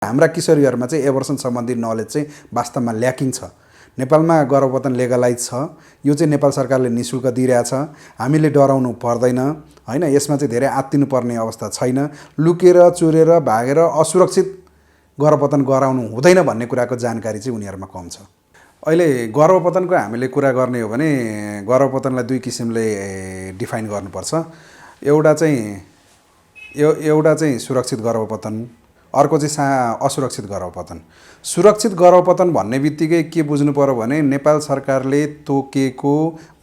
हाम्रा किशोरीहरुमा चाहिँ एबर्सन सम्बन्धी नलेज चाहिँ वास्तवमा ल्याकिङ छ। नेपालमा गर्भपतन लेगलाइज छ। यो चाहिँ नेपाल सरकारले निशुल्क दिइरहेछ। हामीले डराउनु पर्दैन हैन। यसमा चाहिँ धेरै आत्तिनु पर्ने अवस्था छैन। लुकेर चोरेर भागेर असुरक्षित गर्भपतन गराउनु हुँदैन भन्ने कुराको जानकारी चाहिँ उनीहरुमा कम छ। अहिले गर्भपतनको हामीले कुरा गर्ने हो भने गर्भपतनलाई दुई किसिमले डिफाइन गर्नुपर्छ। एउटा चाहिँ सुरक्षित गर्भपतन, अर्को चाहिँ असुरक्षित गर्भपतन। सुरक्षित गर्भपतन भन्ने बित्तिकै के बुझ्नु पर्यो भने नेपाल सरकारले तोकेको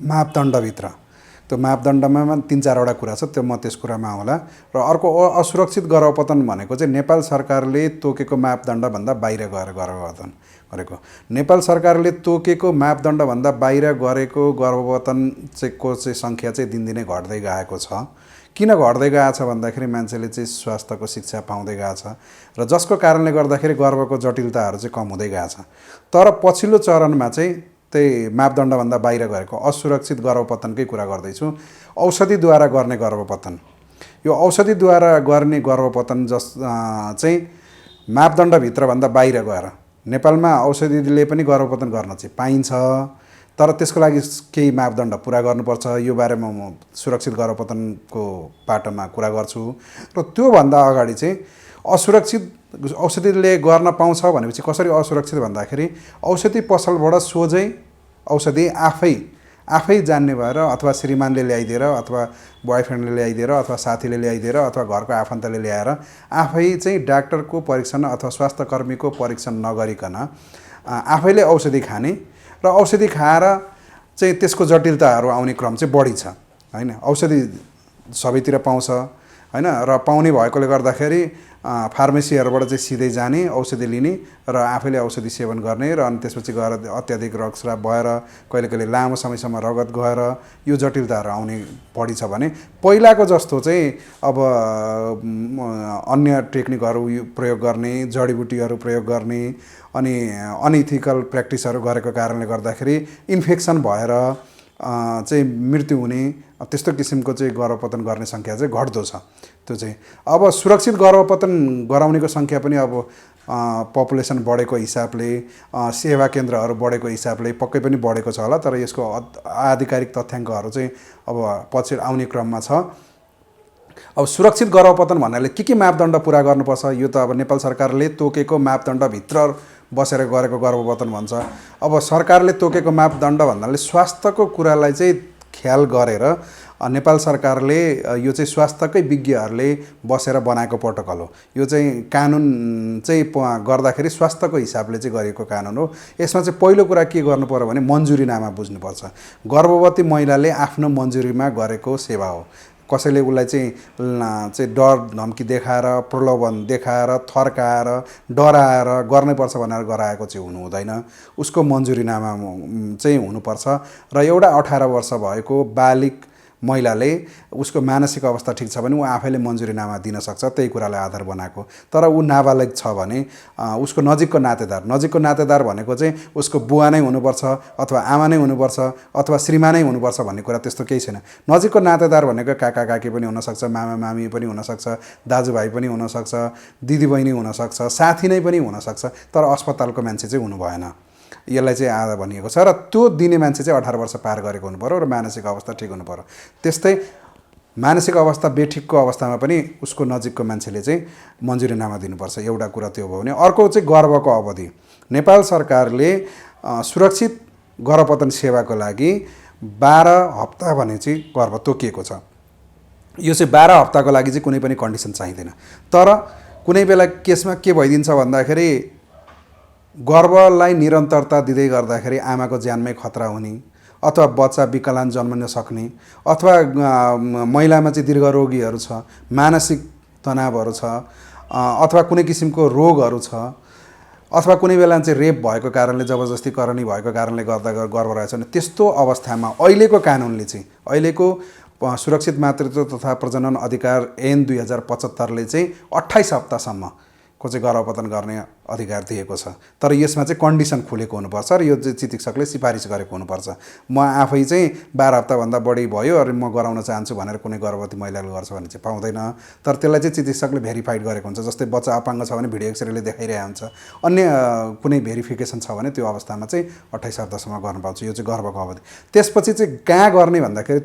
मापदण्डभित्र, त्यो मापदण्डमा 3-4 वटा कुरा छ, त्यो म त्यस कुरामा आउँला। र अर्को असुरक्षित गर्भपतन भनेको चाहिँ नेपाल सरकारले तोकेको मापदण्डभन्दा बाहिर गएर गर्भपतन गरेको। नेपाल सरकारले तोकेको मापदण्डभन्दा बाहिर गरेको गर्भपतन को चाहिँ सङ्ख्या चाहिँ दिनदिनै घट्दै गएको छ। किन घट्दै गएको छ भन्दाखेरि मान्छेले चाहिँ स्वास्थ्यको शिक्षा पाउँदै गएको छ र जसको कारणले गर्दाखेरि गर्भको जटिलताहरू चाहिँ कम हुँदै गएको छ। तर पछिल्लो चरणमा चाहिँ त्यही मापदण्डभन्दा बाहिर गएको असुरक्षित गर्भपतनकै कुरा गर्दैछु। औषधिद्वारा गर्ने गर्भपतन, यो औषधिद्वारा गर्ने गर्भपतन चाहिँ मापदण्डभित्रभन्दा बाहिर गएर नेपालमा औषधिले पनि गर्भपतन गर्न चाहिँ पाइन्छ, तर त्यसको लागि केही मापदण्ड पुरा गर्नुपर्छ। यो बारेमा म सुरक्षित गर्भपतनको पाटोमा कुरा गर्छु। र त्योभन्दा अगाडि चाहिँ असुरक्षित औषधिले गर्न पाउँछ भनेपछि कसरी असुरक्षित भन्दाखेरि औषधि पसलबाट सोझै औषधि आफै जान्ने भएर अथवा श्रीमानले ल्याइदिएर अथवा बोयफ्रेन्डले ल्याइदिएर अथवा साथीले ल्याइदिएर अथवा घरको आफन्तले ल्याएर आफै चाहिँ डाक्टरको परीक्षण अथवा स्वास्थ्यकर्मीको परीक्षण नगरिकन आफैले औषधि खाने र औषधि खाएर चाहिँ त्यसको जटिलताहरू आउने क्रम चाहिँ बढी छ हैन। औषधि सबैतिर पाउँछ हैन, र पाउने भएकोले गर्दाखेरि फार्मेसीहरुबाट चाहिँ सिधै जाने, औषधि लिने र आफैले औषधि सेवन गर्ने र अनि त्यसपछि गएर अत्याधिक रक्तस्राव भएर कहिले लामो समयसम्म रगत गएर यो जटिलताहरू आउने बढी छ भने पहिलाको जस्तो चाहिँ अब अन्य टेक्निकहरू प्रयोग गर्ने, जडीबुटीहरू प्रयोग गर्ने अनि अनइथिकल प्र्याक्टिसहरू गरेको कारणले गर्दाखेरि इन्फेक्सन भएर चाहिँ मृत्यु हुने त्यस्तो किसिमको चाहिँ गर्भपतन गर्ने सङ्ख्या चाहिँ घट्दो छ। त्यो चाहिँ अब सुरक्षित गर्भपतन गराउनेको सङ्ख्या पनि अब पपुलेसन बढेको हिसाबले सेवा केन्द्रहरू बढेको हिसाबले पक्कै पनि बढेको छ होला, तर यसको आधिकारिक तथ्याङ्कहरू चाहिँ अब पछि आउने क्रममा छ। अब सुरक्षित गर्भपतन भन्नाले के मापदण्ड पुरा गर्नुपर्छ, यो त अब नेपाल सरकारले तोकेको मापदण्डभित्र बसेर गरेको गर्भपतन भन्छ। अब सरकारले तोकेको मापदण्ड भन्नाले स्वास्थ्यको कुरालाई चाहिँ ख्याल गरेर नेपाल सरकारले यो चाहिँ स्वास्थ्यकै विज्ञहरूले बसेर बनाएको प्रोटोकल हो। यो चाहिँ कानुन चाहिँ गर्दाखेरि स्वास्थ्यको हिसाबले चाहिँ गरिएको कानुन हो। यसमा चाहिँ पहिलो कुरा के गर्नु पर्यो भने मन्जुरीनामा बुझ्नुपर्छ। गर्भवती महिलाले आफ्नो मन्जुरीमा गरेको सेवा हो। कसैले उसलाई चाहिँ डर धम्की देखाएर, प्रलोभन देखाएर, थर्काएर, डराएर गर्नुपर्छ भनेर गराएको चाहिँ हुनु हुँदैन। उसको मन्जुरीनामा चाहिँ हुनुपर्छ र एउटा 18 वर्ष भएको बालिक महिलाले उसको मानसिक अवस्था ठीक छ भने ऊ आफैले मन्जुरीनामा दिन सक्छ, त्यही कुरालाई आधार बनाएको। तर ऊ नाबालिग छ भने उसको नजिकको नातेदार भनेको चाहिँ उसको बुवा नै हुनुपर्छ अथवा आमा नै हुनुपर्छ अथवा श्रीमानै हुनुपर्छ भन्ने कुरा त्यस्तो केही छैन। नजिकको नातेदार भनेको काका काकी पनि हुनसक्छ, मामा मामी पनि हुनसक्छ, दाजुभाइ पनि हुनसक्छ, दिदीबहिनी हुनसक्छ, साथी नै पनि हुनसक्छ, तर अस्पतालको मान्छे चाहिँ हुनु भएन। यसलाई चाहिँ आधा भनिएको छ र त्यो दिने मान्छे चाहिँ 18 वर्ष पार गरेको हुनु पर्यो र मानसिक अवस्था ठीक हुनु पर्यो। त्यस्तै मानसिक अवस्था बेठिकको अवस्थामा पनि उसको नजिकको मान्छेले चाहिँ मन्जुरीनामा दिनुपर्छ। एउटा कुरा त्यो भयो भने अर्को चाहिँ गर्भको अवधि। नेपाल सरकारले सुरक्षित गर्भपतन सेवाको लागि 12 हप्ता भने चाहिँ गर्भ तोकिएको छ। यो चाहिँ 12 हप्ताको लागि चाहिँ कुनै पनि कन्डिसन चाहिँदैन। तर कुनै बेला केसमा के भइदिन्छ भन्दाखेरि गर्भलाई निरन्तरता दिँदै गर्दाखेरि आमाको ज्यानमै खतरा हुने अथवा बच्चा विकलाङ्ग जन्मन सक्ने अथवा महिलामा चाहिँ दीर्घरोगीहरू छ, मानसिक तनावहरू छ अथवा कुनै किसिमको रोगहरू छ अथवा कुनै बेला चाहिँ रेप भएको कारणले जबरजस्ती करनी भएको कारणले गर्दा गर्भ रहेछ भने त्यस्तो अवस्थामा अहिलेको कानुनले चाहिँ अहिलेको सुरक्षित मातृत्व तथा प्रजनन अधिकार ऐन 2075 ले चाहिँ 28 हप्तासम्म को चाहिँ गर्भपतन गर्ने अधिकार दिएको छ। तर यसमा चाहिँ कन्डिसन खुलेको हुनुपर्छ र यो चाहिँ चिकित्सकले सिफारिस गरेको हुनुपर्छ। म आफै चाहिँ 12 हप्ताभन्दा बढी भयो र म गराउन चाहन्छु भनेर कुनै गर्भवती महिलाले गर्छ भने चाहिँ पाउँदैन। तर त्यसलाई चाहिँ चिकित्सकले भेरिफाइड गरेको हुन्छ। जस्तै बच्चा अपाङ्ग छ भने भिडियो एक्सरेले देखाइरहेको हुन्छ। अन्य कुनै भेरिफिकेसन छ भने त्यो अवस्थामा चाहिँ 28 हप्तासम्म गर्न पाउँछ। यो चाहिँ गर्भको अवधि। त्यसपछि चाहिँ कहाँ गर्ने भन्दाखेरि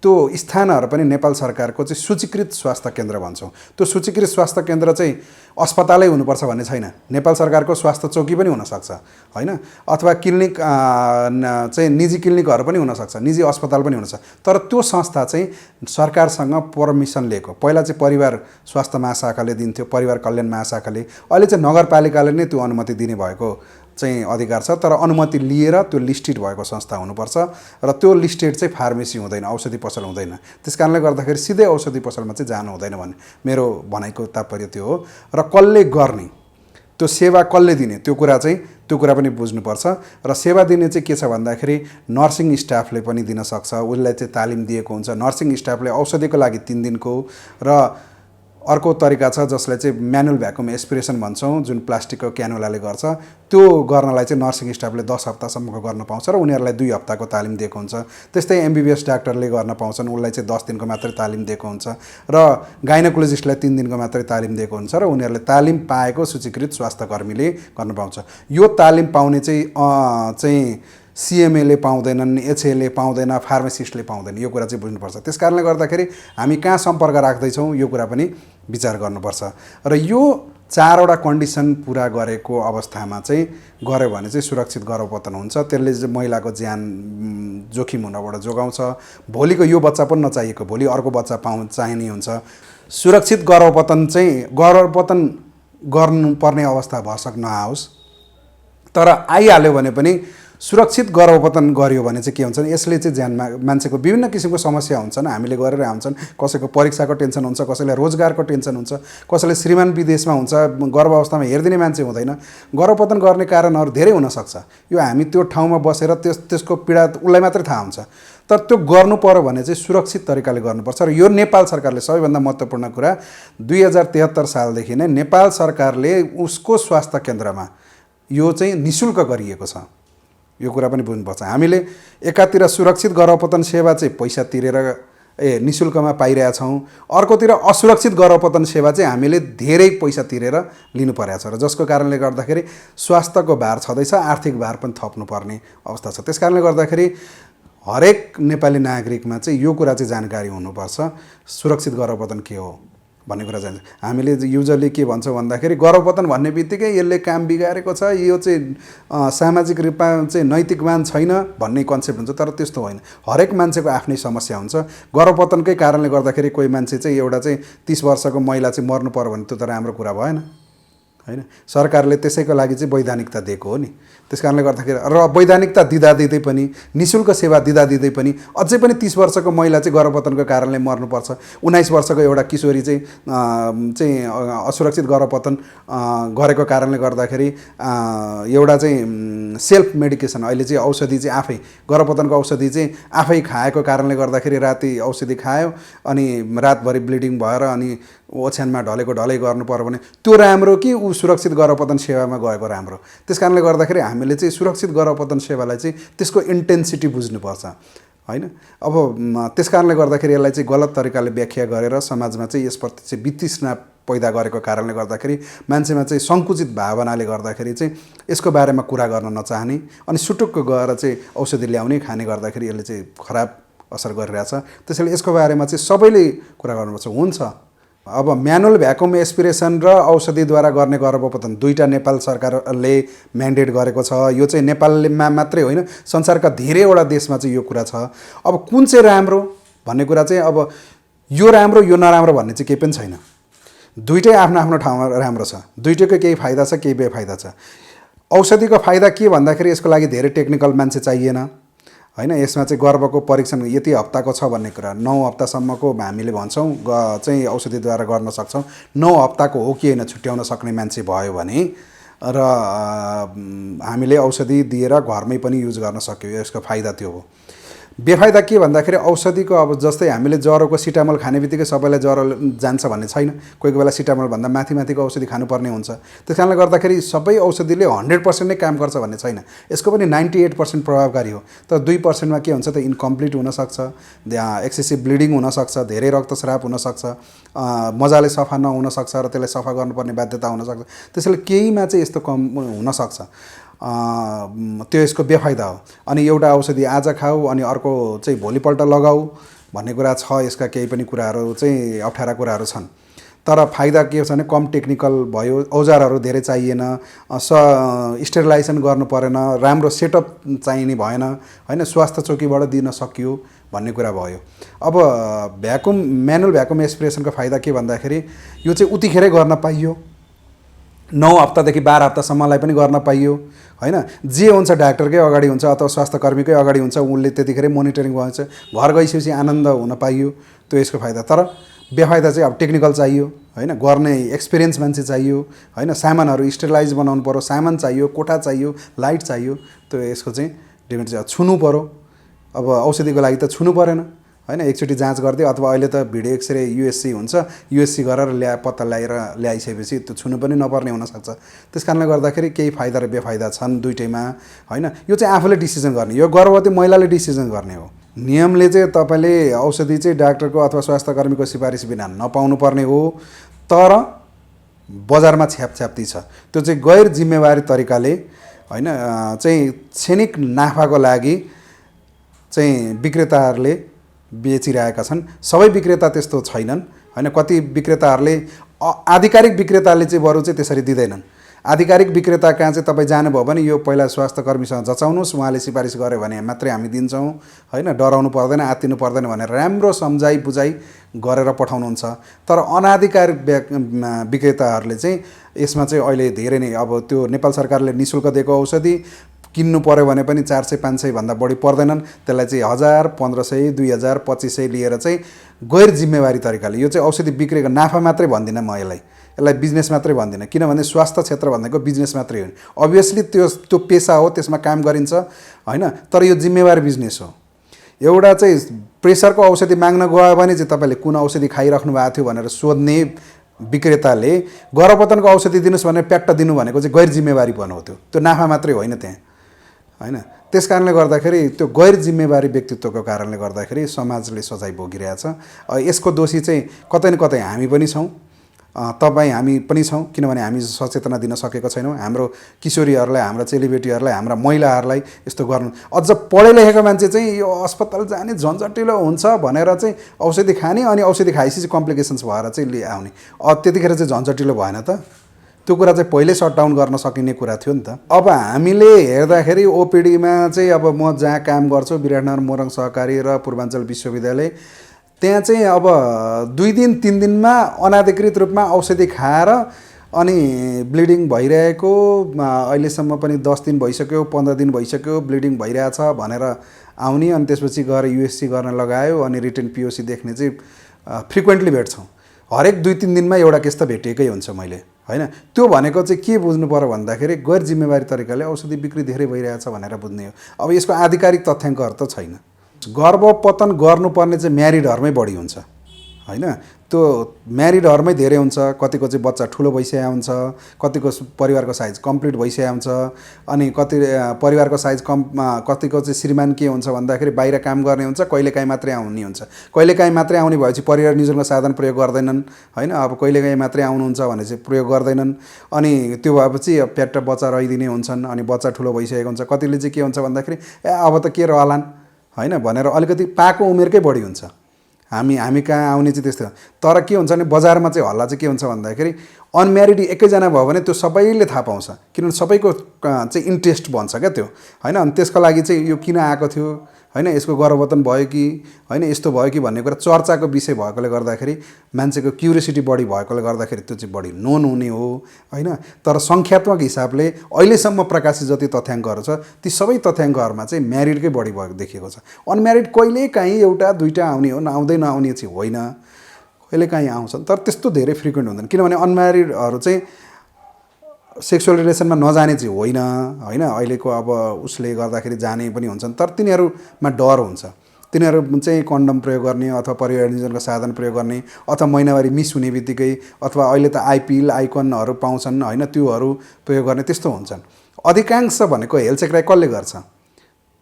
त्यो स्थानहरू पनि नेपाल सरकारको चाहिँ सूचीकृत स्वास्थ्य केन्द्र भन्छौँ। त्यो सूचीकृत स्वास्थ्य केन्द्र चाहिँ अस्पतालै हुनुपर्छ भन्ने छैन। नेपाल सरकारको स्वास्थ्य चौकी पनि हुनसक्छ होइन, अथवा क्लिनिक चाहिँ निजी क्लिनिकहरू पनि हुनसक्छ, निजी अस्पताल पनि हुनसक्छ। तर त्यो संस्था चाहिँ सरकारसँग पर्मिसन लिएको। पहिला चाहिँ परिवार स्वास्थ्य महाशाखाले दिन्थ्यो, परिवार कल्याण महाशाखाले। अहिले चाहिँ नगरपालिकाले नै त्यो अनुमति दिने भएको चाहिँ अधिकार छ। तर अनुमति लिएर त्यो लिस्टेड भएको संस्था हुनुपर्छ र त्यो लिस्टेड चाहिँ फार्मेसी हुँदैन, औषधि पसल हुँदैन। त्यस कारणले गर्दाखेरि सिधै औषधि पसलमा चाहिँ जानु हुँदैन भन्ने मेरो भनाइको तात्पर्य त्यो हो। र कसले गर्ने, त्यो सेवा कसले दिने, त्यो कुरा पनि बुझ्नुपर्छ। र सेवा दिने चाहिँ के छ भन्दाखेरि नर्सिङ स्टाफले पनि दिन सक्छ। उसलाई चाहिँ तालिम दिएको हुन्छ। नर्सिङ स्टाफले औषधिको लागि 3 दिनको र अर्को तरिका छ जसलाई चाहिँ म्यानुअल भ्याकुम एस्पिरेसन भन्छौँ, जुन प्लास्टिकको क्यानुलाले गर्छ। त्यो गर्नलाई चाहिँ नर्सिङ स्टाफले 10 हप्तासम्मको गर्न पाउँछ र उनीहरूलाई 2 हप्ताको तालिम दिएको हुन्छ। त्यस्तै एमबिबिएस डाक्टरले गर्न पाउँछन्, उसलाई चाहिँ 10 दिनको मात्रै तालिम दिएको हुन्छ। र गाइनोकोलोजिस्टलाई 3 दिनको मात्रै तालिम दिएको हुन्छ र उनीहरूले तालिम पाएको सूचीकृत स्वास्थ्यकर्मीले गर्न पाउँछ। यो तालिम पाउने चाहिँ सिएमएले पाउँदैनन्, एचएले पाउँदैन, फार्मासिस्टले पाउँदैन। यो कुरा चाहिँ बुझ्नुपर्छ। त्यस कारणले गर्दाखेरि हामी कहाँ सम्पर्क राख्दैछौँ यो कुरा पनि विचार गर्नुपर्छ। र यो 4वटा कन्डिसन पुरा गरेको अवस्थामा चाहिँ गऱ्यो भने चाहिँ सुरक्षित गर्भपतन हुन्छ। त्यसले चाहिँ महिलाको ज्यान जोखिम हुनबाट जोगाउँछ। भोलिको यो बच्चा पनि नचाहिएको, भोलि अर्को बच्चा चाहिने हुन्छ। सुरक्षित गर्भपतन गर्नुपर्ने अवस्था भरसक नआओस्। तर आइहाल्यो भने पनि सुरक्षित गर्भपतन गरियो भने चाहिँ के हुन्छ भने यसले चाहिँ ज्यानमा मान्छेको विभिन्न किसिमको समस्या हुन्छन्, हामीले गरेर आउँछन्। कसैको परीक्षाको टेन्सन हुन्छ, कसैलाई रोजगारको टेन्सन हुन्छ, कसैले श्रीमान विदेशमा हुन्छ, गर्भ अवस्थामा हेरिदिने मान्छे हुँदैन। गर्भपतन गर्ने कारणहरू धेरै हुनसक्छ। यो हामी त्यो ठाउँमा बसेर त्यसको पीडा उसलाई मात्रै थाहा हुन्छ। तर त्यो गर्नु पर्यो भने चाहिँ सुरक्षित तरिकाले गर्नुपर्छ। र यो नेपाल सरकारले सबैभन्दा महत्त्वपूर्ण कुरा 2073 सालदेखि नै नेपाल सरकारले उसको स्वास्थ्य केन्द्रमा यो चाहिँ निःशुल्क गरिएको छ। यो कुरा पनि बुझ्नुपर्छ। हामीले एकातिर सुरक्षित गर्भपतन सेवा चाहिँ पैसा तिरेर निःशुल्कमा पाइरहेछौँ, अर्कोतिर असुरक्षित गर्भपतन सेवा चाहिँ हामीले धेरै पैसा तिरेर लिनु परेको छ र जसको कारणले गर्दाखेरि स्वास्थ्यको भार छँदैछ, आर्थिक भार पनि थप्नुपर्ने अवस्था छ। त्यस कारणले गर्दाखेरि हरेक नेपाली नागरिकमा चाहिँ यो कुरा चाहिँ जानकारी हुनुपर्छ, सुरक्षित गर्भपतन के हो भन्ने कुरा जान्छ। हामीले युजली के भन्छौँ भन्दाखेरि गर्भपतन भन्ने बित्तिकै यसले काम बिगारेको छ, यो चाहिँ सामाजिक रूपमा चाहिँ नैतिकवान छैन भन्ने कन्सेप्ट हुन्छ। तर त्यस्तो होइन। हरेक मान्छेको आफ्नै समस्या हुन्छ। गर्भपतनकै कारणले गर्दाखेरि कोही मान्छे चाहिँ एउटा चाहिँ 30 वर्षको महिला चाहिँ मर्नु पर्यो भने त्यो त राम्रो कुरा भएन होइन। सरकारले त्यसैको लागि चाहिँ वैधानिकता दिएको हो नि। त्यस कारणले गर्दाखेरि र वैधानिकता दिँदै पनि, निःशुल्क सेवा दिँदै पनि अझै पनि 30 वर्षको महिला चाहिँ गर्भपतनको कारणले मर्नुपर्छ। 19 वर्षको एउटा किशोरी चाहिँ असुरक्षित गर्भपतन गरेको कारणले गर्दाखेरि एउटा चाहिँ सेल्फ मेडिकेसन, अहिले चाहिँ औषधि चाहिँ आफै गर्भपतनको औषधि चाहिँ आफै खाएको कारणले गर्दाखेरि राति औषधि खायो अनि रातभरि ब्लिडिङ भएर अनि ओछ्यानमा ढलै गर्नु पर्यो भने त्यो राम्रो कि ऊ सुरक्षित गर्भपतन सेवामा गएको राम्रो। त्यस कारणले गर्दाखेरि हामीले चाहिँ सुरक्षित गर्भपतन सेवालाई चाहिँ त्यसको इन्टेन्सिटी बुझ्नुपर्छ होइन। अब त्यस कारणले गर्दाखेरि यसलाई चाहिँ गलत तरिकाले व्याख्या गरेर समाजमा चाहिँ यसप्रति चाहिँ वितृष्णा पैदा गरेको कारणले गर्दाखेरि मान्छेमा चाहिँ सङ्कुचित भावनाले गर्दाखेरि चाहिँ यसको बारेमा कुरा गर्न नचाहने अनि सुटुक्क गएर चाहिँ औषधि ल्याउने खाने गर्दाखेरि यसले चाहिँ खराब असर गरिरहेछ। त्यसैले यसको बारेमा चाहिँ सबैले कुरा गर्नुपर्छ। हुन्छ, अब म्यानुअल भ्याकुम एस्पिरेसन र औषधिद्वारा गर्ने गर्भपतन 2टा नेपाल सरकारले म्यान्डेट गरेको छ। यो चाहिँ नेपालमा मात्रै होइन, संसारका धेरैवटा देशमा चाहिँ यो कुरा छ। अब कुन चाहिँ राम्रो भन्ने कुरा चाहिँ अब यो राम्रो यो नराम्रो भन्ने चाहिँ केही पनि छैन। दुईटै आफ्नो आफ्नो ठाउँमा राम्रो छ। दुईटैको केही फाइदा छ, केही बेफाइदा छ। औषधिको फाइदा के भन्दाखेरि यसको लागि धेरै टेक्निकल मान्छे चाहिएन हैन। यसमा चाहिँ गर्भको परीक्षण यति हप्ताको छ भन्ने कुरा 9 हप्तासम्मको हामीले भन्छौँ चाहिँ औषधिद्वारा गर्न सक्छौँ। 9 हप्ताको हो कि होइन छुट्याउन सक्ने मान्छे भयो भने र हामीले औषधि दिएर घरमै पनि युज गर्न सक्यो, यसको फाइदा त्यो हो। बेफाइदा के भन्दाखेरि औषधिको अब जस्तै हामीले ज्वरोको सिटामोल खाने बित्तिकै सबैलाई ज्वरो जान्छ भन्ने छैन। कोही कोही बेला सिटामोलभन्दा माथिको औषधि खानुपर्ने हुन्छ। त्यस कारणले गर्दाखेरि सबै औषधिले 100% नै काम गर्छ भन्ने छैन। यसको पनि 98% प्रभावकारी हो। तर 2%मा के हुन्छ त इन्कम्प्लिट हुनसक्छ, एक्सेसिभ ब्लिडिङ हुनसक्छ, धेरै रक्तस्राव हुनसक्छ, मजाले सफा नहुनसक्छ र त्यसलाई सफा गर्नुपर्ने बाध्यता हुनसक्छ। त्यसैले केहीमा चाहिँ यस्तो कम हुनसक्छ। त्यो यसको बेफाइदा हो। अनि एउटा औषधि आज खाऊ अनि अर्को चाहिँ भोलिपल्ट लगाऊ भन्ने कुरा छ। यसका केही पनि कुराहरू चाहिँ अप्ठ्यारा कुराहरू छन्। तर फाइदा के छ भने कम टेक्निकल भयो, औजारहरू धेरै चाहिएन, स्टेरिलाइजेसन गर्नु परेन, राम्रो सेटअप चाहिने भएन, होइन, स्वास्थ्य चौकीबाट दिन सकियो भन्ने कुरा भयो। अब म्यानुअल भ्याकुम एस्पिरेसनको फाइदा के भन्दाखेरि यो चाहिँ उतिखेरै गर्न पाइयो, 9 हप्तादेखि 12 हप्तासम्मलाई पनि गर्न पाइयो, होइन। जे हुन्छ डाक्टरकै अगाडि हुन्छ अथवा स्वास्थ्यकर्मीकै अगाडि हुन्छ, उनले त्यतिखेरै मोनिटरिङ गर्छ, घर गइसकेपछि आनन्द हुन पाइयो। त्यो यसको फाइदा। तर बेफाइदा चाहिँ अब टेक्निकल चाहियो, होइन, गर्ने एक्सपिरियन्स मान्छे चाहियो, होइन, सामानहरू स्टेरिलाइज बनाउनु पर्यो, सामान चाहियो, कोठा चाहियो, लाइट चाहियो। त्यो यसको चाहिँ डिमेरिट चाहिँ छुनु पर्यो। अब औषधिको लागि त छुनु परेन, होइन, एकचोटि जाँच गरिदियो अथवा अहिले त भिडियो एक्सरे युएससी हुन्छ, युएससी गरेर पत्ता ल्याइसकेपछि त्यो छुनु पनि नपर्ने हुनसक्छ। त्यस कारणले गर्दाखेरि केही फाइदा र बेफाइदा छन् दुइटैमा, होइन। यो चाहिँ आफूले डिसिजन गर्ने, यो गर्भवती महिलाले डिसिजन गर्ने हो। नियमले चाहिँ तपाईँले औषधि चाहिँ डाक्टरको अथवा स्वास्थ्यकर्मीको सिफारिस बिना नपाउनु पर्ने हो। तर बजारमा छ्यापछ्याप्ती छ, त्यो चाहिँ गैर जिम्मेवारी तरिकाले, होइन, चाहिँ क्षणिक नाफाको लागि चाहिँ विक्रेताहरूले बेचिरहेका छन्। सबै विक्रेता त्यस्तो छैनन्, होइन। कति विक्रेताहरूले आधिकारिक विक्रेताले चाहिँ बरु चाहिँ त्यसरी दिँदैनन्। आधिकारिक विक्रेता कहाँ चाहिँ तपाईँ जानुभयो भने यो पहिला स्वास्थ्यकर्मीसँग जचाउनुहोस्, उहाँले सिफारिस गर्यो भने मात्रै हामी दिन्छौँ, होइन, डराउनु पर्दैन, आत्तिनु पर्दैन भनेर राम्रो सम्झाइ बुझाइ गरेर पठाउनुहुन्छ। तर अनाधिकारिक विक्रेताहरूले चाहिँ यसमा चाहिँ अहिले धेरै नै अब त्यो नेपाल सरकारले निःशुल्क दिएको औषधि किन्नु पर्यो भने पनि 400-500 भन्दा बढी पर्दैनन्। त्यसलाई चाहिँ 1000, 1500, 2000, 2500 लिएर चाहिँ गैर जिम्मेवारी तरिकाले, यो चाहिँ औषधि बिक्रीको नाफा मात्रै भन्दिनँ म, यसलाई बिजनेस मात्रै भन्दिनँ। किनभने स्वास्थ्य क्षेत्र भनेको बिजनेस मात्रै हो। अभियसली त्यो पेसा हो, त्यसमा काम गरिन्छ, होइन। तर यो जिम्मेवारी बिजनेस हो। एउटा चाहिँ प्रेसरको औषधि माग्न गयो भने चाहिँ तपाईँले कुन औषधि खाइराख्नु भएको थियो भनेर सोध्ने विक्रेताले गर्भपतनको औषधि दिनुहोस् भनेर प्याट्ट दिनु भनेको चाहिँ गैर जिम्मेवारीपन हो। त्यो नाफा मात्रै होइन त्यहाँ, होइन। त्यस कारणले गर्दाखेरि त्यो गैर जिम्मेवारी व्यक्तित्वको कारणले गर्दाखेरि समाजले सजाय भोगिरहेछ। यसको दोषी चाहिँ कतै न कतै हामी पनि छौँ, तपाईँ हामी पनि छौँ। किनभने हामी सचेतना दिन सकेको छैनौँ। हाम्रो किशोरीहरूलाई, हाम्रा चेलीबेटीहरूलाई, हाम्रा महिलाहरूलाई यस्तो गर्नु। अझ पढे लेखेको मान्छे चाहिँ यो अस्पताल जाने झन्झटिलो हुन्छ भनेर चाहिँ औषधि खाने, अनि औषधि खाएपछि कम्प्लिकेसन्स भएर चाहिँ आउने। त्यतिखेर चाहिँ झन्झटिलो भएन त? त्यो कुरा चाहिँ पहिल्यै सटडाउन गर्न सकिने कुरा थियो नि त। अब हामीले हेर्दाखेरि ओपिडीमा चाहिँ अब म जहाँ काम गर्छु विराटनगर मोरङ सहकारी र पूर्वाञ्चल विश्वविद्यालय, त्यहाँ चाहिँ अब 2 दिन 3 दिनमा अनाधिकृत रूपमा औषधि खाएर अनि ब्लिडिङ भइरहेको, अहिलेसम्म पनि 10 दिन भइसक्यो, 15 दिन भइसक्यो, ब्लिडिङ भइरहेछ भनेर आउने, अनि त्यसपछि गएर युएससी गर्न लगायो, अनि रिटन पिओसी देख्ने चाहिँ फ्रिक्वेन्टली भेट्छौँ। हरेक 2-3 दिनमा एउटा केस त भेटेकै हुन्छ मैले, होइन। त्यो भनेको चाहिँ के बुझ्नु पर्यो भन्दाखेरि गैर जिम्मेवारी तरिकाले औषधि बिक्री धेरै भइरहेछ भनेर बुझ्ने हो। अब यसको आधिकारिक तथ्याङ्कहरू त छैन। गर्भपतन गर्नुपर्ने चाहिँ म्यारिडहरूमै बढी हुन्छ, होइन। त्यो म्यारिडहरूमै धेरै हुन्छ। कतिको चाहिँ बच्चा ठुलो भइसकेको हुन्छ, कतिको परिवारको साइज कम्प्लिट भइसकेको हुन्छ, अनि कति परिवारको साइज कतिको चाहिँ श्रीमान के हुन्छ भन्दाखेरि बाहिर काम गर्ने हुन्छ, कहिलेकाहीँ मात्रै आउने हुन्छ। कहिलेकाहीँ मात्रै आउने भएपछि परिवार नियोजनको साधन प्रयोग गर्दैनन्, होइन। अब कहिलेकाहीँ मात्रै आउनुहुन्छ भने चाहिँ प्रयोग गर्दैनन्, अनि त्यो भएपछि प्याट्ट बच्चा रहिदिने हुन्छन्, अनि बच्चा ठुलो भइसकेको हुन्छ। कतिले चाहिँ के हुन्छ भन्दाखेरि अब त के रहलान्, होइन भनेर अलिकति पाएको उमेरकै बढी हुन्छ। हामी कहाँ आउने चाहिँ त्यस्तो। तर के हुन्छ भने बजारमा चाहिँ हल्ला चाहिँ के हुन्छ भन्दाखेरि अनम्यारिड एकैजना भयो भने त्यो सबैले थाहा पाउँछ, किनभने सबैको चाहिँ इन्ट्रेस्ट बन्छ क्या त्यो, होइन। अनि त्यसको लागि चाहिँ यो किन आएको थियो, होइन, यसको गर्भपतन भयो कि होइन, यस्तो भयो कि भन्ने कुरा चर्चाको विषय भएकोले गर्दाखेरि, मान्छेको क्युरियोसिटी बढी भएकोले गर्दाखेरि त्यो चाहिँ बढी नोन हुने हो, होइन। तर सङ्ख्यात्मक हिसाबले अहिलेसम्म प्रकाशित जति तथ्याङ्कहरू छ ती सबै तथ्याङ्कहरूमा चाहिँ म्यारिडकै बढी भएको देखिएको छ। अनम्यारिड कहिलेकाहीँ एउटा दुईवटा आउने हो, नआउँदै नआउने चाहिँ होइन, कहिलेकाहीँ आउँछन्, तर त्यस्तो धेरै फ्रिक्वेन्ट हुँदैन। किनभने अनम्यारिडहरू चाहिँ सेक्सुअल रिलेसनमा नजाने चाहिँ होइन, होइन। अहिलेको अब उसले गर्दाखेरि जाने पनि हुन्छन्, तर तिनीहरूमा डर हुन्छ। तिनीहरू चाहिँ कन्डम प्रयोग गर्ने अथवा परिवार नियोजनको साधन प्रयोग गर्ने अथवा महिनावारी मिस हुने बित्तिकै अथवा अहिले त आइपिएल आइकनहरू पाउँछन् होइन, त्योहरू प्रयोग गर्ने त्यस्तो हुन्छन्। अधिकांश भनेको हेलचेक्राइ कसले गर्छ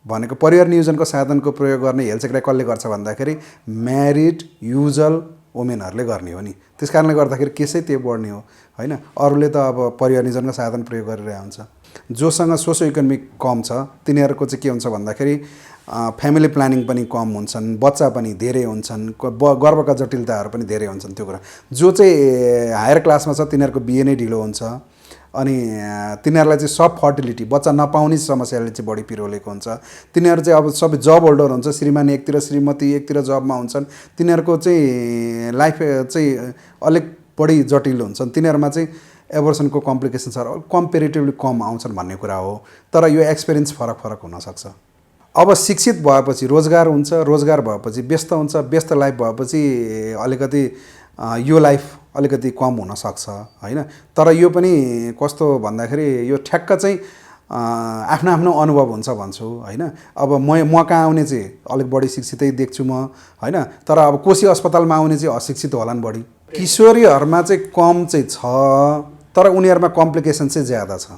भनेको परिवार नियोजनको साधनको प्रयोग गर्ने हेलचेक्राइ कसले गर्छ भन्दाखेरि म्यारिड युजल वुमेनहरूले गर्ने हो नि। त्यस कारणले गर्दाखेरि केसै त्यो बढ्ने हो होइन। अरूले त अब परिवार नियोजनको साधन प्रयोग गरिरहेको हुन्छ। जोसँग सोसियो इकोनोमिक कम छ तिनीहरूको चाहिँ के हुन्छ भन्दाखेरि फ्यामिली प्लानिङ पनि कम हुन्छन्, बच्चा पनि धेरै हुन्छन्, गर्भका जटिलताहरू पनि धेरै हुन्छन्। त्यो कुरा जो चाहिँ हायर क्लासमा छ तिनीहरूको बिहे नै ढिलो हुन्छ अनि तिनीहरूलाई चाहिँ सब फर्टिलिटी बच्चा नपाउने समस्याले चाहिँ बढी पिरोलेको हुन्छ। तिनीहरू चाहिँ अब सबै जब होल्डर हुन्छ, श्रीमान एकतिर श्रीमती एकतिर जबमा हुन्छन्, तिनीहरूको चाहिँ लाइफ चाहिँ अलिक बढी जटिल हुन्छन्। तिनीहरूमा चाहिँ एबोर्सनको कम्प्लिकेसन्सहरू कम्पेरिटिभली कम आउँछन् भन्ने कुरा हो। तर यो एक्सपिरियन्स फरक फरक हुनसक्छ। अब शिक्षित भएपछि रोजगार हुन्छ, रोजगार भएपछि व्यस्त हुन्छ, व्यस्त लाइफ भएपछि अलिकति यो लाइफ अलिकति कम हुनसक्छ होइन। तर यो पनि कस्तो भन्दाखेरि यो ठ्याक्क चाहिँ आफ्नो आफ्नो अनुभव हुन्छ भन्छु होइन। अब म कहाँ आउने चाहिँ अलिक बढी शिक्षितै देख्छु म होइन। तर अब कोशी अस्पतालमा आउने चाहिँ अशिक्षित होलान् बढी। किशोरीहरूमा चाहिँ कम चाहिँ छ तर उनीहरूमा कम्प्लिकेसन चाहिँ ज्यादा छ।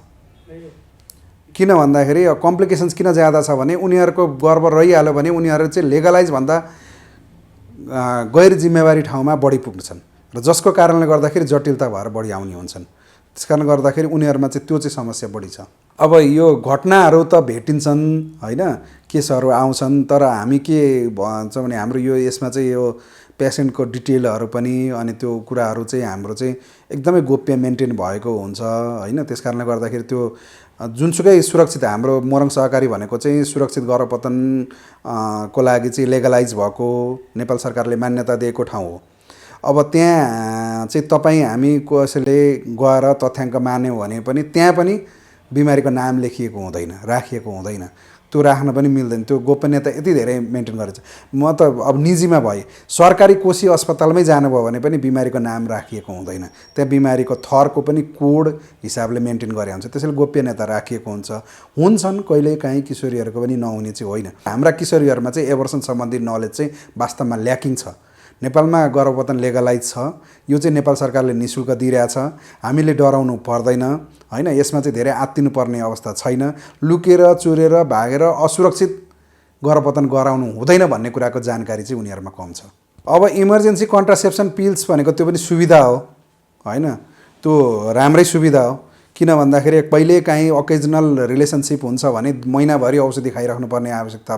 किन भन्दाखेरि कम्प्लिकेसन्स किन ज्यादा छ भने उनीहरूको गर्भ रहिहाल्यो भने उनीहरू चाहिँ लेगलाइज भन्दा गैर जिम्मेवारी ठाउँमा बढी पुग्छन् र जसको कारणले गर्दाखेरि जटिलता भएर बढी आउने हुन्छन्। त्यस कारण गर्दाखेरि उनीहरूमा चाहिँ त्यो चाहिँ समस्या बढी छ। अब यो घटनाहरू त भेटिन्छन् होइन, केसहरू आउँछन्, तर हामी के भन्छ भने हाम्रो यो यसमा चाहिँ यो पेसेन्टको डिटेलहरू पनि अनि त्यो कुराहरू चाहिँ हाम्रो चाहिँ एकदमै गोप्य मेन्टेन भएको हुन्छ होइन। त्यस कारणले गर्दाखेरि त्यो जुनसुकै सुरक्षित हाम्रो मोरङ सहकारी भनेको चाहिँ सुरक्षित गर्भपतन को लागि चाहिँ लेगलाइज भएको नेपाल सरकारले मान्यता दिएको ठाउँ हो। अब त्यहाँ चाहिँ तपाईँ हामी कसैले गएर तथ्याङ्क मान्यौँ भने पनि त्यहाँ पनि बिमारीको नाम लेखिएको हुँदैन, राखिएको हुँदैन, त्यो राख्न पनि मिल्दैन। त्यो गोपनीयता यति धेरै मेन्टेन गरेछ। म त अब निजीमा भए सरकारी कोशी अस्पतालमै जानुभयो भने पनि बिमारीको नाम राखिएको हुँदैन, त्यहाँ बिमारीको थरको पनि कोड हिसाबले मेन्टेन गरे हुन्छ, त्यसैले गोपनीयता राखिएको हुन्छ। हुन्छन् कहिलेकाहीँ किशोरीहरूको पनि नहुने चाहिँ होइन। हाम्रा किशोरीहरूमा चाहिँ एबर्सन सम्बन्धी नलेज चाहिँ वास्तवमा ल्याकिङ छ। नेपालमा गर्भपतन लेगलाइज छ, यो चाहिँ नेपाल सरकारले निःशुल्क दिइरहेछ, हामीले डराउनु पर्दैन होइन। यसमा चाहिँ धेरै आत्तिनु पर्ने अवस्था छैन। लुकेर चोरेर भागेर असुरक्षित गर्भपतन गराउनु हुँदैन भन्ने कुराको जानकारी चाहिँ उनीहरूमा कम छ। अब इमर्जेन्सी कन्ट्रासेप्सन पिल्स भनेको त्यो पनि सुविधा हो होइन, त्यो राम्रै सुविधा हो। किन भन्दाखेरि कहिलेकाहीँ ओकेजनल रिलेसनसिप हुन्छ भने महिनाभरि औषधि खाइराख्नु पर्ने आवश्यकता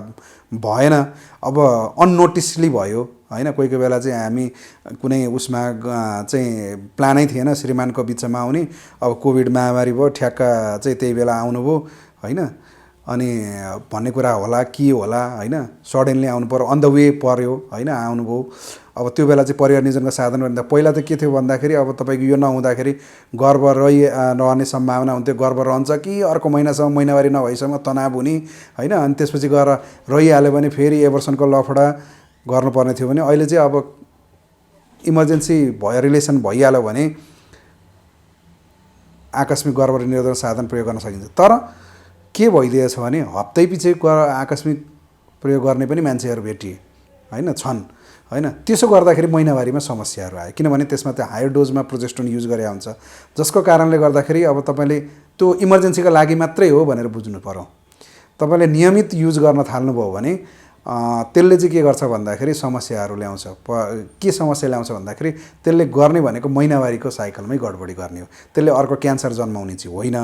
भएन। अब अननोटिसली भयो होइन। कोही कोही बेला चाहिँ हामी कुनै उसमा चाहिँ प्लानै थिएन श्रीमानको बिचमा आउने, अब कोभिड महामारी भयो, ठ्याक्क चाहिँ त्यही बेला आउनुभयो होइन। अनि भन्ने कुरा होला के होला होइन, सडनली आउनु पर्यो, अन द वे पर्यो होइन, आउनुभयो। अब त्यो बेला चाहिँ परिवार नियोजनको साधन भन्दा पहिला त के थियो भन्दाखेरि अब तपाईँको यो नहुँदाखेरि गर्भ रहने सम्भावना हुन्थ्यो, गर्भ रहन्छ कि अर्को महिनासम्म महिनावारी नभएसम्म तनाव हुने होइन। अनि त्यसपछि गएर रहिहाल्यो भने फेरि एबर्सनको लफडा गर्नुपर्ने थियो भने अहिले चाहिँ अब इमर्जेन्सी भयो, रिलेसन भइहाल्यो भने आकस्मिक गर्भ निरोधन साधन प्रयोग गर्न सकिन्छ। तर के भइदिएछ भने हप्तै पछि आकस्मिक प्रयोग गर्ने पनि मान्छेहरू भेटिए होइन, छन् होइन। त्यसो गर्दाखेरि महिनावारीमा समस्याहरू आयो किनभने त्यसमा त्यो हायर डोजमा प्रोजेस्टेरोन युज गरे हुन्छ, जसको कारणले गर्दाखेरि अब तपाईँले त्यो इमर्जेन्सीको लागि मात्रै हो भनेर बुझ्नु पर्यो। तपाईँले नियमित युज गर्न थाल्नुभयो भने त्यसले चाहिँ के गर्छ भन्दाखेरि समस्याहरू ल्याउँछ। के समस्या ल्याउँछ भन्दाखेरि त्यसले गर्ने भनेको महिनावारीको साइकलमै गडबडी गर्ने हो। त्यसले अर्को क्यान्सर जन्माउने चाहिँ होइन,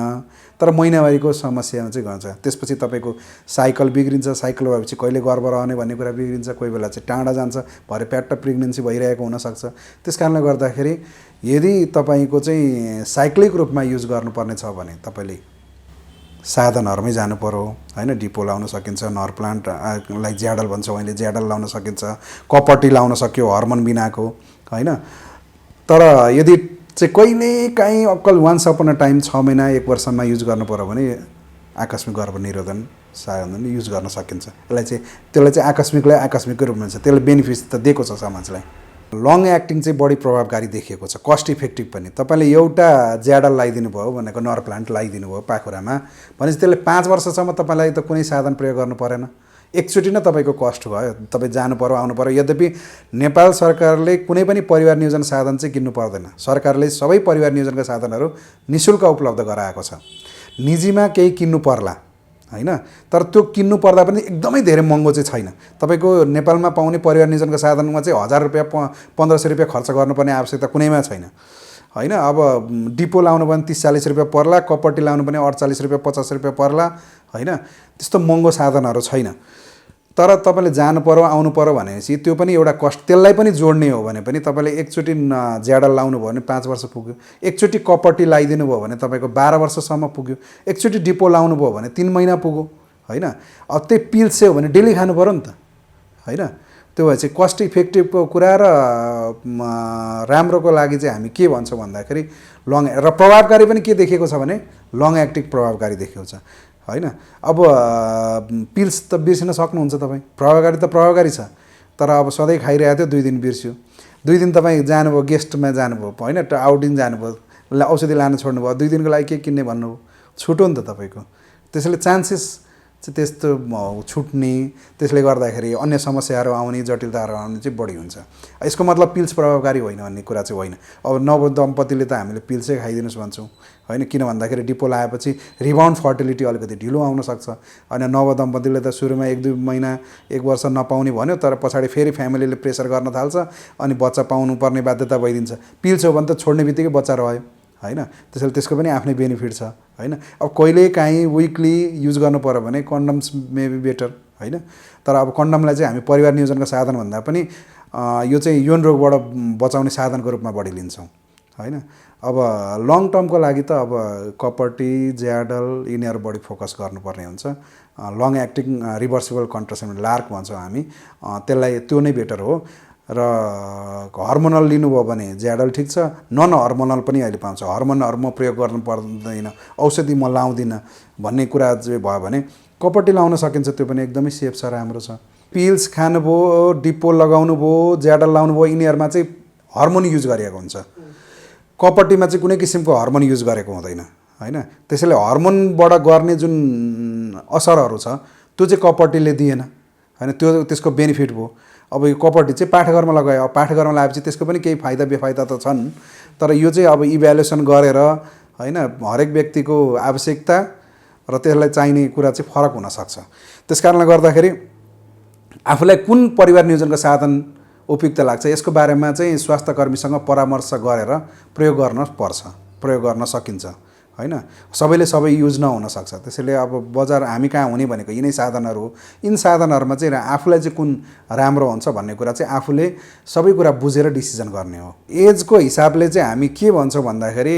तर महिनावारीको समस्या चाहिँ गर्छ। त्यसपछि तपाईँको साइकल बिग्रिन्छ, साइकल भएपछि कहिले गर्भ रहने भन्ने कुरा बिग्रिन्छ, कोही बेला चाहिँ टाढा जान्छ, भरे प्याट्ट प्रेग्नेन्सी भइरहेको हुनसक्छ। त्यस कारणले गर्दाखेरि यदि तपाईँको चाहिँ साइक्लिक रूपमा युज गर्नुपर्ने छ भने तपाईँले साधनहरूमै जानु पर्यो होइन। डिपो लाउन सकिन्छ, नर प्लान्टलाई ज्याडल भन्छौँ अहिले, ज्याडल लाउन सकिन्छ, कपटी लाउन सक्यो हर्मोन बिनाको होइन। तर यदि चाहिँ कहिलेकाहीँ अक्कल वान्स अपन अ टाइम 6 महिना 1 वर्षमा युज गर्नु पर्यो भने आकस्मिक गर्भ निरोधन साधन युज गर्न सकिन्छ। त्यसलाई चाहिँ आकस्मिकलाई आकस्मिककै रूपमा छ, त्यसले बेनिफिट त दिएको छ समाजलाई। लङ एक्टिङ चाहिँ बढी प्रभावकारी देखिएको छ, कस्ट इफेक्टिभ पनि। तपाईँले एउटा ज्याडल लगाइदिनु भयो भनेको नर प्लान्ट लगाइदिनु भयो पाखुरामा भनेपछि त्यसले 5 वर्षसम्म तपाईँलाई त कुनै साधन प्रयोग गर्नु परेन। एकचोटि नै तपाईँको कस्ट भयो, तपाईँ जानु पर्यो आउनु पर्यो। यद्यपि नेपाल सरकारले कुनै पनि परिवार नियोजन साधन चाहिँ किन्नु पर्दैन, सरकारले सबै परिवार नियोजनका साधनहरू निःशुल्क उपलब्ध गराएको छ। निजीमा केही किन्नु पर्ला होइन, तर त्यो किन्नु पर्दा पनि एकदमै धेरै महँगो चाहिँ छैन। तपाईँको नेपालमा पाउने परिवार नियोजनका साधनमा चाहिँ 1000 रुपियाँ 1500 रुपियाँ खर्च गर्नुपर्ने आवश्यकता कुनैमा छैन होइन। अब डिपो लाउनु पनि 30-40 रुपियाँ पर्ला, कपटी लाउनु पनि 48 रुपियाँ 50 रुपियाँ पर्ला होइन। त्यस्तो महँगो साधनहरू छैन। तर तपाईँले जानु पर्यो आउनु पर्यो भनेपछि त्यो पनि एउटा कस्ट, त्यसलाई पनि जोड्ने हो भने पनि तपाईँले एकचोटि ज्याडल लाउनु भयो भने 5 वर्ष पुग्यो, एकचोटि कपटी लगाइदिनु भयो भने तपाईँको 12 वर्षसम्म पुग्यो, एकचोटि डिपो लाउनु भयो भने 3 महिना पुग्यो होइन। अब त्यही पिल्स चाहिँ हो भने डेली खानु पऱ्यो नि त होइन। त्यो भए चाहिँ कस्ट इफेक्टिभको कुरा र राम्रोको लागि चाहिँ हामी के भन्छौँ भन्दाखेरि लङ र प्रभावकारी पनि के देखेको छ भने लङ एक्टिभ प्रभावकारी देखेको छ होइन। अब पिल्स त बिर्सिन सक्नुहुन्छ तपाईँ, प्रभावकारी त प्रभावकारी छ, तर अब सधैँ खाइरहेको थियो 2 दिन बिर्स्यो, 2 दिन तपाईँ जानुभयो गेस्टमा जानुभयो होइन, आउटिङ जानुभयो, औषधि लान छोड्नुभयो, 2 दिनको लागि के किन्ने भन्नुभयो, छुट्यो नि त तपाईँको। त्यसैले चान्सेस चाहिँ त्यस्तो छुट्ने, त्यसले गर्दाखेरि अन्य समस्याहरू आउने, जटिलताहरू आउने चाहिँ बढी हुन्छ। यसको मतलब पिल्स प्रभावकारी होइन भन्ने कुरा चाहिँ होइन। अब नवदम्पतिले त हामीले पिल्सै खाइदिनुहोस् भन्छौँ होइन, किन भन्दाखेरि डिपो लगाएपछि रिबाउन्ड फर्टिलिटी अलिकति ढिलो आउन सक्छ होइन। नवदम्पतिले त सुरुमा 1-2 महिना 1 वर्ष नपाउने भन्यो, तर पछाडि फेरि फ्यामिलीले प्रेसर गर्न थाल्छ अनि बच्चा पाउनु पर्ने बाध्यता भइदिन्छ। पिल्स हो भने त छोड्ने बित्तिकै बच्चा रह्यो होइन। त्यसैले त्यसको पनि आफ्नै बेनिफिट छ होइन। अब कहिले काहीँ विकली युज गर्नु पर्यो भने कन्डम्स मे बी बेटर होइन। तर अब कन्डमलाई चाहिँ हामी परिवार नियोजनका साधन भन्दा पनि यो चाहिँ यौन रोगबाट बचाउने साधनको रूपमा बढी लिन्छौँ होइन। अब लङ टर्मको लागि त अब कपटी ज्याडल यिनीहरू बढी फोकस गर्नुपर्ने हुन्छ। Long acting reversible contraceptive lark भन्छौँ हामी, त्यसलाई त्यो नै बेटर हो। र हर्मोनल लिनुभयो भने ज्याडल ठिक छ, नन हर्मोनल पनि अहिले पाउँछ। हर्मोनहरू म प्रयोग गर्नु पर्दैन, औषधि म लाउँदिनँ भन्ने कुरा चाहिँ भयो भने कपटी लाउन सकिन्छ, त्यो पनि एकदमै सेफ छ, राम्रो छ। पिल्स खानुभयो, डिपो लगाउनु भयो, ज्याडल लाउनु भयो, यिनीहरूमा चाहिँ हर्मोन युज गरिएको हुन्छ। कपटीमा चाहिँ कुनै किसिमको हर्मोन युज गरेको हुँदैन होइन। त्यसैले हर्मोनबाट गर्ने जुन असरहरू छ त्यो चाहिँ कपटीले दिएन होइन, त्यो त्यसको बेनिफिट भयो। अब यो कपटी चाहिँ पाठघरमा लगायो, अब पाठघरमा लगाएपछि त्यसको पनि केही फाइदा बेफाइदा त छन्, तर यो चाहिँ अब इभ्यालुएसन गरेर होइन हरेक व्यक्तिको आवश्यकता र त्यसलाई चाहिने कुरा चाहिँ फरक हुनसक्छ। त्यस कारणले गर्दाखेरि आफूलाई कुन परिवार नियोजनको साधन उपयुक्त लाग्छ यसको बारेमा चाहिँ स्वास्थ्यकर्मीसँग परामर्श गरेर प्रयोग गर्न पर्छ, प्रयोग गर्न सकिन्छ होइन। सबैले सबै युज नहुन सक्छ। त्यसैले अब बजार हामी कहाँ हुने भनेको यिनै साधनहरू हो। यिन साधनहरूमा चाहिँ आफूलाई चाहिँ कुन राम्रो हुन्छ भन्ने कुरा चाहिँ आफूले सबै कुरा बुझेर डिसिजन गर्ने हो। एजको हिसाबले चाहिँ हामी के भन्छौँ भन्दाखेरि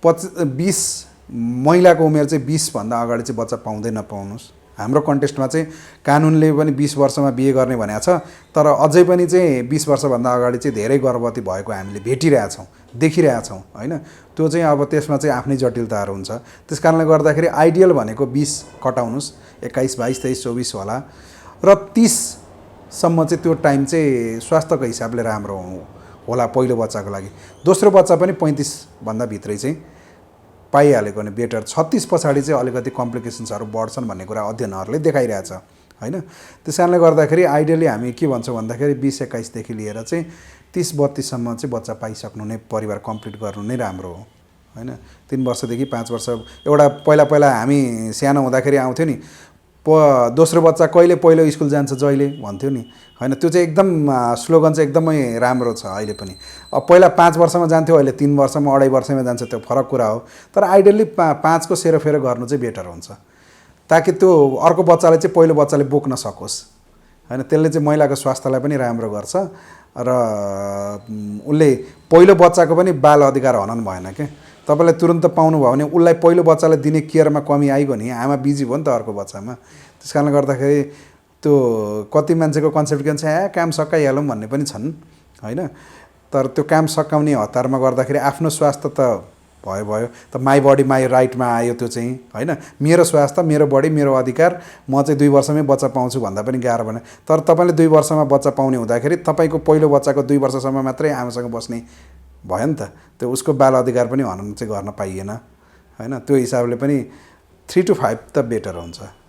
20 महिलाको उमेर चाहिँ 20 भन्दा अगाडि चाहिँ बच्चा पाउँदै नपाउनुहोस्। हाम्रो कन्टेस्टमा चाहिँ कानुनले पनि 20 वर्षमा बिहे गर्ने भनेको छ, तर अझै पनि चाहिँ 20 वर्षभन्दा अगाडि चाहिँ धेरै गर्भवती भएको हामीले भेटिरहेछौँ, देखिरहेछौँ होइन। त्यो चाहिँ अब त्यसमा चाहिँ आफ्नै जटिलताहरू हुन्छ। त्यस कारणले गर्दाखेरि आइडियल भनेको 20 कटाउनुहोस्, 21, 22, 23, 24 होला र 30सम्म चाहिँ त्यो टाइम चाहिँ स्वास्थ्यको हिसाबले राम्रो होला पहिलो बच्चाको लागि। दोस्रो बच्चा पनि 35 भन्दा भित्रै चाहिँ पाइहालेको भने बेटर। 36 पछाडि चाहिँ अलिकति कम्प्लिकेसन्सहरू बढ्छन् भन्ने कुरा अध्ययनहरूले देखाइरहेछ होइन। त्यस कारणले गर्दाखेरि आइडियली हामी के भन्छौँ भन्दाखेरि 20-21 देखि लिएर चाहिँ 30-32सम्म चाहिँ बच्चा पाइसक्नु नै, परिवार कम्प्लिट गर्नु नै राम्रो हो होइन। 3 वर्षदेखि 5 वर्ष एउटा पहिला हामी सानो हुँदाखेरि आउँथ्यो नि, दोस्रो बच्चा कहिले पहिलो स्कुल जान्छ जहिले भन्थ्यो नि होइन। त्यो चाहिँ एकदम स्लोगन चाहिँ एकदमै राम्रो छ अहिले पनि। अब पहिला 5 वर्षमा जान्थ्यो, अहिले 3 वर्षमा 2.5 वर्षमा जान्छ, त्यो फरक कुरा हो। तर आइडियली 5 को सेरोफेरो गर्नु चाहिँ बेटर हुन्छ, ताकि त्यो अर्को बच्चाले चाहिँ पहिलो बच्चाले बोक्न सकोस् होइन। त्यसले चाहिँ महिलाको स्वास्थ्यलाई पनि राम्रो गर्छ र उसले पहिलो बच्चाको पनि बाल अधिकार हनन भएन के। तपाईँले तुरन्त पाउनुभयो भने उसलाई पहिलो बच्चालाई दिने केयरमा कमी आइगयो नि, आमा बिजी भयो नि त अर्को बच्चामा। त्यस कारणले गर्दाखेरि त्यो कति मान्छेको कन्सेप्ट के हुन्छ, काम सकाइहालौँ भन्ने पनि छन् होइन। तर त्यो काम सकाउने हतारमा गर्दाखेरि आफ्नो स्वास्थ्य त भयो त माई बडी माई राइटमा आयो त्यो चाहिँ होइन। मेरो स्वास्थ्य मेरो बडी मेरो अधिकार, म चाहिँ 2 वर्षमै बच्चा पाउँछु भन्दा पनि गाह्रो भएन। तर तपाईँले 2 वर्षमा बच्चा पाउने हुँदाखेरि तपाईँको पहिलो बच्चाको 2 वर्षसम्म मात्रै आमासँग बस्ने भयो नि त, त्यो उसको बाल अधिकार पनि हनन चाहिँ गर्न पाइएन होइन। त्यो हिसाबले पनि 3 to 5 त बेटर हुन्छ।